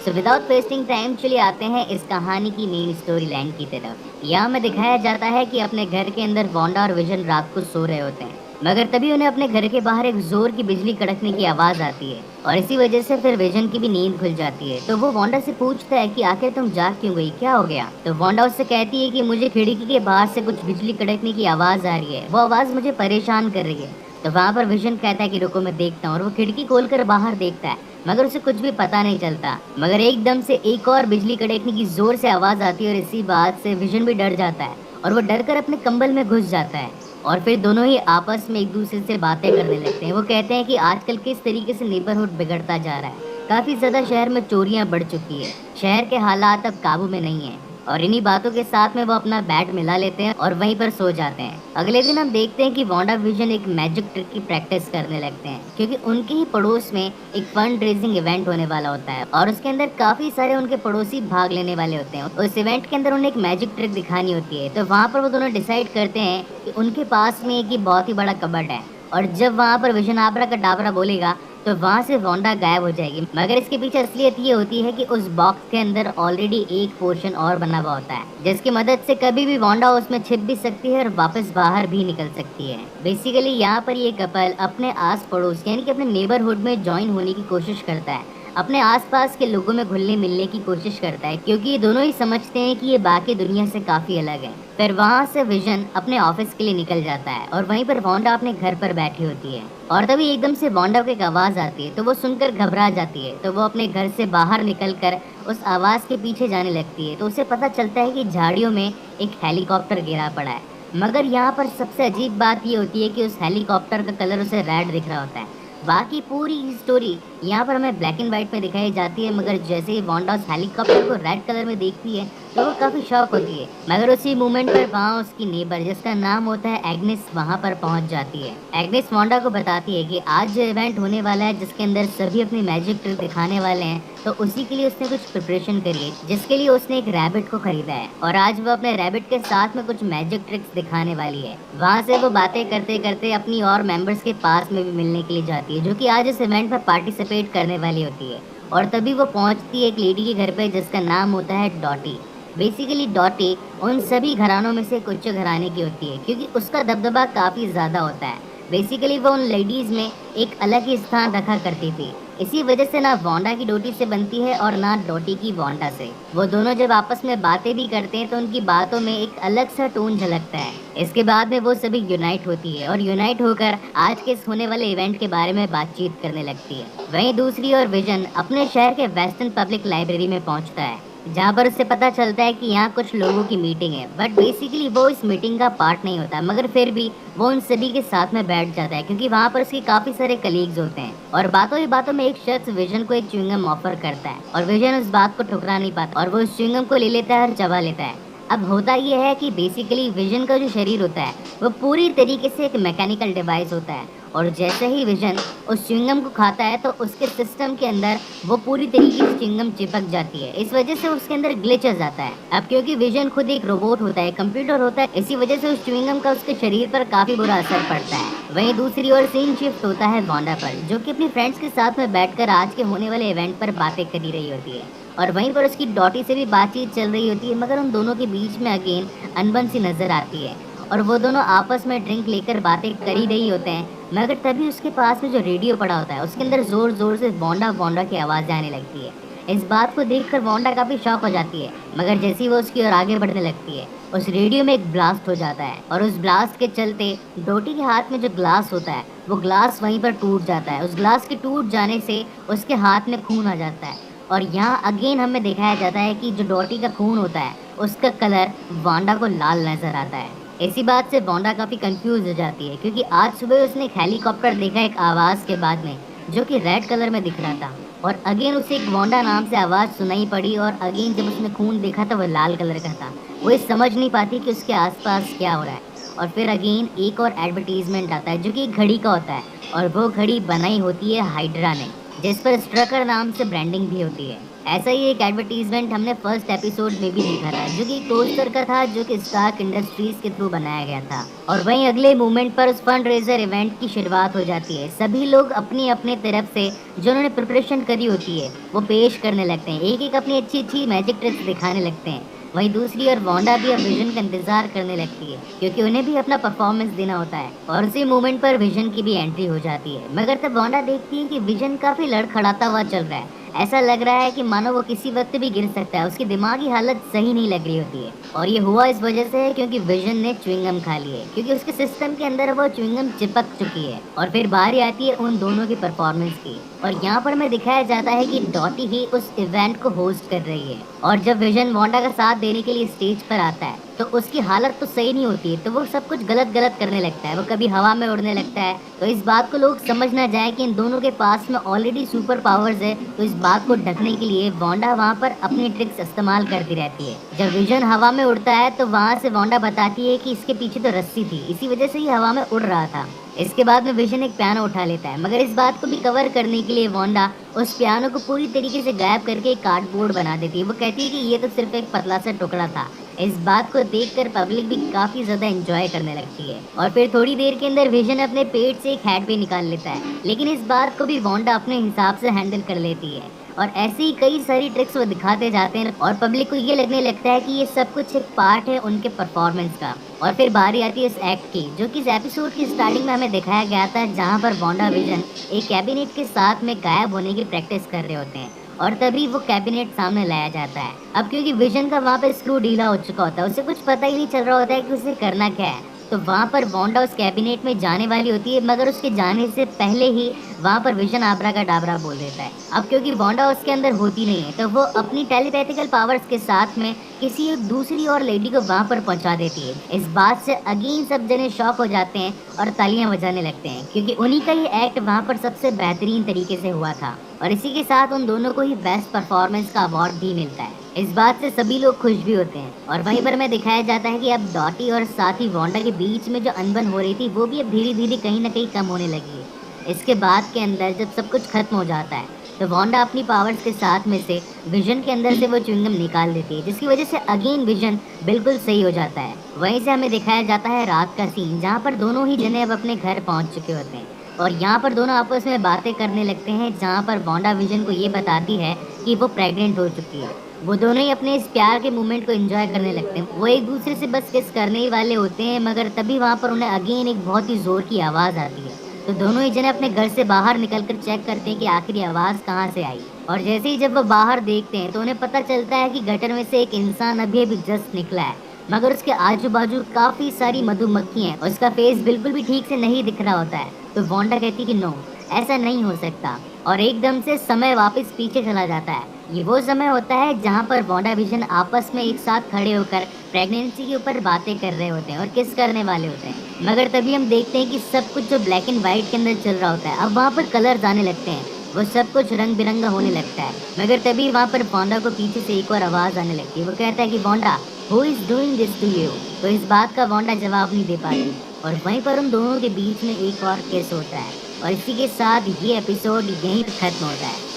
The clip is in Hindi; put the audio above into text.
सो विदाउट वेस्टिंग टाइम चलिए आते हैं इस कहानी की मेन स्टोरी लाइन की तरफ। यहाँ हमें दिखाया जाता है कि अपने घर के अंदर वांडा और विजन रात को सो रहे होते हैं, मगर तभी उन्हें अपने घर के बाहर एक जोर की बिजली कड़कने की आवाज आती है और इसी वजह से फिर विजन की भी नींद खुल जाती है। तो वो वांडा से पूछता है कि आखिर तुम जाग क्यों गई, क्या हो गया। तो वांडा उससे कहती है कि मुझे खिड़की के बाहर से कुछ बिजली कड़कने की आवाज आ रही है, वो आवाज मुझे परेशान कर रही है। तो वहां पर विजन कहता है कि रुको मैं देखता हूँ, और वो खिड़की खोलकर बाहर देखता है, मगर उसे कुछ भी पता नहीं चलता। मगर एकदम से एक और बिजली कड़कने की जोर से आवाज आती है और इसी बात से विजन भी डर जाता है और वो डर कर अपने कंबल में घुस जाता है। और फिर दोनों ही आपस में एक दूसरे से बातें करने लगते हैं। वो कहते हैं कि आजकल किस तरीके से नेबरहुड बिगड़ता जा रहा है, काफी ज्यादा शहर में चोरियां बढ़ चुकी है, शहर के हालात अब काबू में नहीं है। और इन्हीं बातों के साथ में वो अपना बैट मिला लेते हैं और वहीं पर सो जाते हैं। अगले दिन हम देखते हैं कि वांडा विजन एक मैजिक ट्रिक की प्रैक्टिस करने लगते हैं, क्योंकि उनके ही पड़ोस में एक फंड रेजिंग इवेंट होने वाला होता है और उसके अंदर काफी सारे उनके पड़ोसी भाग लेने वाले होते हैं। उस इवेंट के अंदर उन्हें एक मैजिक ट्रिक दिखानी होती है। तो वहाँ पर वो दोनों डिसाइड करते हैं कि उनके पास में एक बहुत ही बड़ा कबर्ड है, और जब वहाँ पर विजन आबरा का डाबरा बोलेगा तो वहां से वांडा गायब हो जाएगी। मगर इसके पीछे असलियत ये होती है कि उस बॉक्स के अंदर ऑलरेडी एक पोर्शन और बना हुआ होता है, जिसकी मदद से कभी भी वांडा उसमें छिप भी सकती है और वापस बाहर भी निकल सकती है। बेसिकली यहाँ पर ये कपल अपने आस पड़ोस यानी कि अपने नेबरहुड में ज्वाइन होने की कोशिश करता है, अपने आसपास के लोगों में घुलने मिलने की कोशिश करता है, क्योंकि ये दोनों ही समझते हैं कि ये बाकी दुनिया से काफी अलग है। फिर वहाँ से विजन अपने ऑफिस के लिए निकल जाता है और वहीं पर वांडा अपने घर पर बैठी होती है और तभी एकदम से वांडा को एक आवाज आती है। तो वो सुनकर घबरा जाती है, तो वो अपने घर से बाहर निकलकर उस आवाज के पीछे जाने लगती है। तो उसे पता चलता है कि झाड़ियों में एक हेलीकॉप्टर गिरा पड़ा है। मगर यहाँ पर सबसे अजीब बात ये होती है कि उस हेलीकॉप्टर का कलर उसे रेड दिख रहा होता है। बाकी पूरी स्टोरी यहाँ पर हमें ब्लैक एंड व्हाइट में दिखाई जाती है, मगर जैसे ही वांडा उस हेलीकॉप्टर को रेड कलर में देखती है तो वो काफी शॉक होती है। मगर उसी मोमेंट पर वहाँ उसकी नेबर जिसका नाम होता है एग्नेस वहाँ पर पहुँच जाती है। एग्नेस वांडा को बताती है कि आज जो इवेंट होने वाला है जिसके अंदर सभी अपनी मैजिक ट्रिक दिखाने वाले हैं, तो उसी के लिए उसने कुछ प्रिपरेशन करी है, जिसके लिए उसने एक रैबिट को खरीदा है और आज वो अपने रैबिट के साथ में कुछ मैजिक ट्रिक्स दिखाने वाली है। वहाँ से वो बातें करते करते अपनी और मेंबर्स के पास में भी मिलने के लिए जाती है, जो कि आज इस इवेंट में पार्टिसिपेट करने वाली होती है। और तभी वो पहुंचती है एक लेडी के घर पे जिसका नाम होता है डॉटी। बेसिकली डॉटी उन सभी घरानों में से एक उच्च घराने की होती है, क्योंकि उसका दबदबा काफ़ी ज़्यादा होता है। बेसिकली वो उन लेडीज़ में एक अलग ही स्थान रखा करती थी। इसी वजह से ना वांडा की डॉटी से बनती है और ना डॉटी की वांडा से। वो दोनों जब आपस में बातें भी करते हैं तो उनकी बातों में एक अलग सा टोन झलकता है। इसके बाद में वो सभी यूनाइट होती है और यूनाइट होकर आज के इस होने वाले इवेंट के बारे में बातचीत करने लगती है। वहीं दूसरी ओर विजन अपने शहर के वेस्टर्न पब्लिक लाइब्रेरी में पहुंचता है, जहाँ पर उससे पता चलता है कि यहाँ कुछ लोगों की मीटिंग है। बट बेसिकली वो इस मीटिंग का पार्ट नहीं होता, मगर फिर भी वो उन सभी के साथ में बैठ जाता है, क्योंकि वहाँ पर उसके काफ़ी सारे कलीग्स होते हैं। और बातों ही बातों में एक शख्स विजन को एक च्युइंगम ऑफर करता है और विजन उस बात को ठुकरा नहीं पाता और वो उस च्युइंगम को ले लेता है और चबा लेता है। अब होता ये है कि बेसिकली विजन का जो शरीर होता है वो पूरी तरीके से एक मैकेनिकल डिवाइस होता है, और जैसे ही विजन उस च्युइंगम को खाता है तो उसके सिस्टम के अंदर वो पूरी तरीके से च्युइंगम चिपक जाती है। इस वजह से उसके अंदर ग्लिचेस आता है। अब क्योंकि विजन खुद एक रोबोट होता है, कंप्यूटर होता है, इसी वजह से उस च्युइंगम का उसके शरीर पर काफी बुरा असर पड़ता है। वहीं दूसरी ओर सीन शिफ्ट होता है वांडा पर, जो कि अपनी फ्रेंड्स के साथ में बैठकर आज के होने वाले इवेंट पर बातें करी रही होती है और वहीं पर उसकी डॉटी से भी बातचीत चल रही होती है। मगर उन दोनों के बीच में अगेन अनबन सी नजर आती है और वो दोनों आपस में ड्रिंक लेकर बातें कर ही रही होते हैं। मगर तभी उसके पास में जो रेडियो पड़ा होता है उसके अंदर जोर जोर से वांडा वांडा की आवाज़ आने लगती है। इस बात को देखकर वांडा काफ़ी शॉक हो जाती है, मगर जैसे ही वो उसकी ओर आगे बढ़ने लगती है उस रेडियो में एक ब्लास्ट हो जाता है और उस ब्लास्ट के चलते डोटी के हाथ में जो ग्लास होता है वो ग्लास वहीं पर टूट जाता है। उस ग्लास के टूट जाने से उसके हाथ में खून आ जाता है और यहाँ अगेन हमें दिखाया जाता है कि जो डॉटी का खून होता है उसका कलर वांडा को लाल नजर आता है। इसी बात से वांडा काफ़ी कंफ्यूज हो जाती है, क्योंकि आज सुबह उसने एक हेलीकॉप्टर देखा एक आवाज़ के बाद में, जो कि रेड कलर में दिख रहा था, और अगेन उसे एक वांडा नाम से आवाज़ सुनाई पड़ी और अगेन जब उसने खून देखा तो वह लाल कलर का था। वो ये समझ नहीं पाती कि उसके आसपास क्या हो रहा है। और फिर अगेन एक और एडवर्टीजमेंट आता है जो कि एक घड़ी का होता है और वो घड़ी बनाई होती है हाइड्रा ने, जिस पर स्ट्रकर नाम से ब्रांडिंग भी होती है। ऐसा ही एक एडवर्टाइजमेंट हमने फर्स्ट एपिसोड में भी देखा था, जो कि पोस्टर का था, जो कि स्टार्क इंडस्ट्रीज के थ्रू बनाया गया था। और वहीं अगले मोमेंट पर उस फंड रेजर इवेंट की शुरुआत हो जाती है। सभी लोग अपनी अपने तरफ से जो उन्होंने प्रिपरेशन करी होती है वो पेश करने लगते हैं, एक एक अपनी अच्छी अच्छी मैजिक ट्रिक्स दिखाने लगते हैं। वहीं दूसरी ओर वांडा भी अब विजन का इंतजार करने लगती है, क्योंकि उन्हें भी अपना परफॉर्मेंस देना होता है। और उसी मोमेंट पर विजन की भी एंट्री हो जाती है, मगर तब वांडा देखती है कि विजन काफी लड़खड़ाता हुआ चल रहा है। ऐसा लग रहा है कि मानो वो किसी वक्त भी गिर सकता है, उसकी दिमागी हालत सही नहीं लग रही होती है। और ये हुआ इस वजह से है क्योंकि विजन ने च्युइंगम खा ली है, क्योंकि उसके सिस्टम के अंदर वो च्युइंगम चिपक चुकी है। और फिर बारी आती है उन दोनों की परफॉर्मेंस की, और यहाँ पर हमें दिखाया जाता है कि डॉटी ही उस इवेंट को होस्ट कर रही है। और जब विजन वांडा का साथ देने के लिए स्टेज पर आता है तो उसकी हालत तो सही नहीं होती है, तो वो सब कुछ गलत गलत करने लगता है। वो कभी हवा में उड़ने लगता है। तो इस बात को लोग समझ ना जाए कि इन दोनों के पास में ऑलरेडी सुपर पावर्स है, तो इस बात को ढकने के लिए वांडा वहाँ पर अपनी ट्रिक्स इस्तेमाल करती रहती है। जब विजन हवा में उड़ता है तो वहाँ से वांडा बताती है कि इसके पीछे तो रस्सी थी, इसी वजह से ही हवा में उड़ रहा था। इसके बाद में विजन एक पियानो उठा लेता है, मगर इस बात को भी कवर करने के लिए वांडा उस पियानो को पूरी तरीके से गायब करके एक कार्डबोर्ड बना देती है। वो कहती है कि ये तो सिर्फ एक पतला सा टुकड़ा था। इस बात को देखकर पब्लिक भी काफी ज्यादा एंजॉय करने लगती है। और फिर थोड़ी देर के अंदर विजन अपने पेट से एक हैट भी निकाल लेता है, लेकिन इस बात को भी वांडा अपने हिसाब से हैंडल कर लेती है। और ऐसी ही कई सारी ट्रिक्स वो दिखाते जाते हैं, और पब्लिक को ये लगने लगता है कि ये सब कुछ एक पार्ट है उनके परफॉर्मेंस का। और फिर बारी आती है इस एक्ट की, जो कि इस एपिसोड की स्टार्टिंग में हमें दिखाया गया था, जहाँ पर वांडा विजन एक कैबिनेट के साथ में गायब होने की प्रैक्टिस कर रहे होते हैं। और तभी वो कैबिनेट सामने लाया जाता है। अब क्योंकि विजन का वहाँ पे स्क्रू ढीला हो चुका होता है, उसे कुछ पता ही नहीं चल रहा होता है कि उसे करना क्या है। तो वहाँ पर वांडा उस कैबिनेट में जाने वाली होती है, मगर उसके जाने से पहले ही वहाँ पर विजन आबरा का डाबरा बोल देता है। अब क्योंकि वांडा उसके अंदर होती नहीं है, तो वो अपनी टेलीपैथिकल पावर्स के साथ में किसी एक दूसरी और लेडी को वहाँ पर पहुँचा देती है। इस बात से अगेन सब जने शॉक हो जाते हैं और तालियां बजाने लगते हैं, क्योंकि उन्हीं का ये एक्ट वहाँ पर सबसे बेहतरीन तरीके से हुआ था। और इसी के साथ उन दोनों को ही बेस्ट परफॉर्मेंस का अवार्ड भी मिलता है। इस बात से सभी लोग खुश भी होते हैं। और वहीं पर हमें दिखाया जाता है कि अब डॉटी और साथ ही वांडा के बीच में जो अनबन हो रही थी वो भी अब धीरे धीरे कहीं ना कहीं कम होने लगी है। इसके बाद के अंदर जब सब कुछ खत्म हो जाता है तो वांडा अपनी पावर्स के साथ में से विजन के अंदर से वो च्युइंगम निकाल देती है, जिसकी वजह से अगेन विजन बिल्कुल सही हो जाता है। वहीं से हमें दिखाया जाता है रात का सीन, जहाँ पर दोनों ही जने अब अपने घर पहुँच चुके होते हैं। और यहाँ पर दोनों आपस में बातें करने लगते हैं, जहाँ पर वांडा विजन को ये बताती है कि वो प्रेग्नेंट हो चुकी है। वो दोनों ही अपने इस प्यार के मोमेंट को एंजॉय करने लगते हैं। वो एक दूसरे से बस किस करने ही वाले होते हैं, मगर तभी वहाँ पर उन्हें अगेन एक बहुत ही जोर की आवाज़ आती है। तो दोनों ही जने अपने घर से बाहर निकलकर चेक करते हैं कि आखिर ये आवाज़ कहाँ से आई। और जैसे ही जब वो बाहर देखते हैं तो उन्हें पता चलता है कि गटर में से एक इंसान अभी अभी जस्ट निकला है, मगर उसके आजू बाजू काफी सारी मधुमक्खी हैं। उसका फेस बिल्कुल भी ठीक से नहीं दिख रहा होता है। तो वांडा कहती है कि नो, ऐसा नहीं हो सकता। और एकदम से समय वापस पीछे चला जाता है। ये वो समय होता है जहाँ पर वांडा विजन आपस में एक साथ खड़े होकर प्रेगनेंसी के ऊपर बातें कर रहे होते हैं और किस करने वाले होते हैं। मगर तभी हम देखते हैं कि सब कुछ जो ब्लैक एंड व्हाइट के अंदर चल रहा होता है, अब वहाँ पर कलर्स आने लगते हैं। वो सब कुछ रंग बिरंगा होने लगता है। मगर तभी वहाँ पर वांडा को पीछे से एक और आवाज़ आने लगती है। वो कहता है कि Wanda, who is doing this to you? तो इस बात का वांडा जवाब नहीं दे पाती, और वहीं पर उन दोनों के बीच में एक और किस होता है। और इसी के साथ ये एपिसोड यहीं पर खत्म होता है।